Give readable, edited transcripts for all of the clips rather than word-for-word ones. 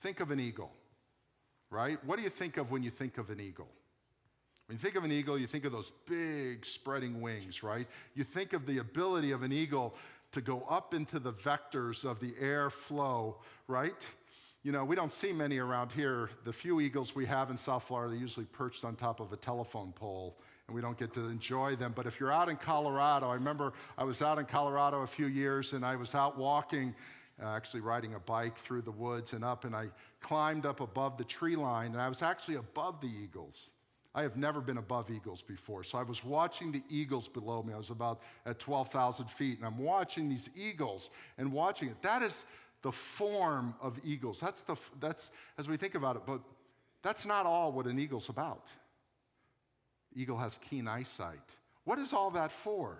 Think of an eagle, right? What do you think of when you think of an eagle? When you think of an eagle, you think of those big spreading wings, right? You think of the ability of an eagle to go up into the vectors of the air flow, right? You know, we don't see many around here. The few eagles we have in South Florida are usually perched on top of a telephone pole, and we don't get to enjoy them. But if you're out in Colorado, I remember I was out in Colorado a few years, and I was out walking, actually riding a bike through the woods and up, and I climbed up above the tree line, and I was actually above the eagles. I have never been above eagles before, so I was watching the eagles below me. I was about at 12,000 feet, and I'm watching these eagles and watching it. That is the form of eagles. That's as we think about it, but that's not all what an eagle's about. Eagle has keen eyesight. What is all that for?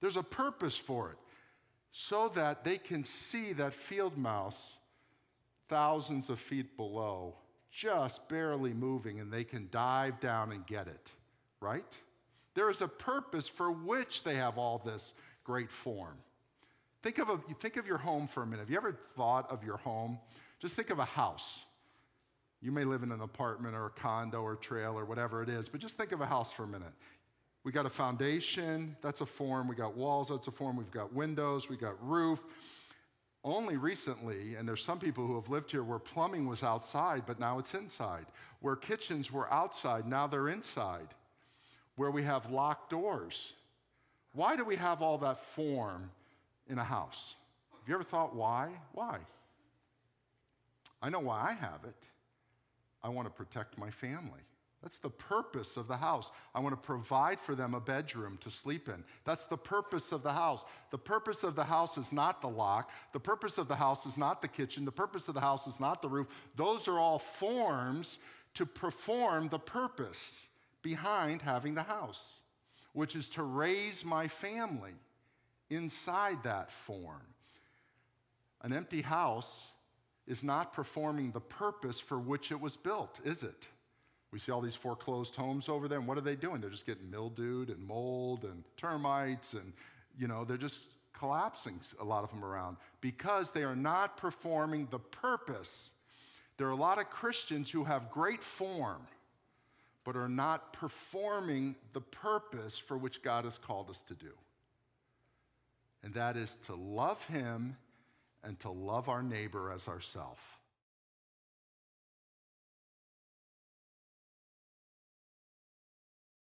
There's a purpose for it, so that they can see that field mouse thousands of feet below, just barely moving, and they can dive down and get it, right? There is a purpose for which they have all this great form. Think of your home for a minute. Have you ever thought of your home? Just think of a house. You may live in an apartment or a condo or trailer, whatever it is, but just think of a house for a minute. We got a foundation, that's a form. We got walls, that's a form. We've got windows, we got roof. Only recently, and there's some people who have lived here where plumbing was outside, but now it's inside. Where kitchens were outside, now they're inside. Where we have locked doors. Why do we have all that form in a house? Have you ever thought why? Why? I know why I have it. I want to protect my family. That's the purpose of the house. I want to provide for them a bedroom to sleep in. That's the purpose of the house. The purpose of the house is not the lock. The purpose of the house is not the kitchen. The purpose of the house is not the roof. Those are all forms to perform the purpose behind having the house, which is to raise my family inside that form. An empty house is not performing the purpose for which it was built, is it? We see all these foreclosed homes over there, and what are they doing? They're just getting mildewed and mold and termites, and they're just collapsing, a lot of them around, because they are not performing the purpose. There are a lot of Christians who have great form, but are not performing the purpose for which God has called us to do. And that is to love Him and to love our neighbor as ourself.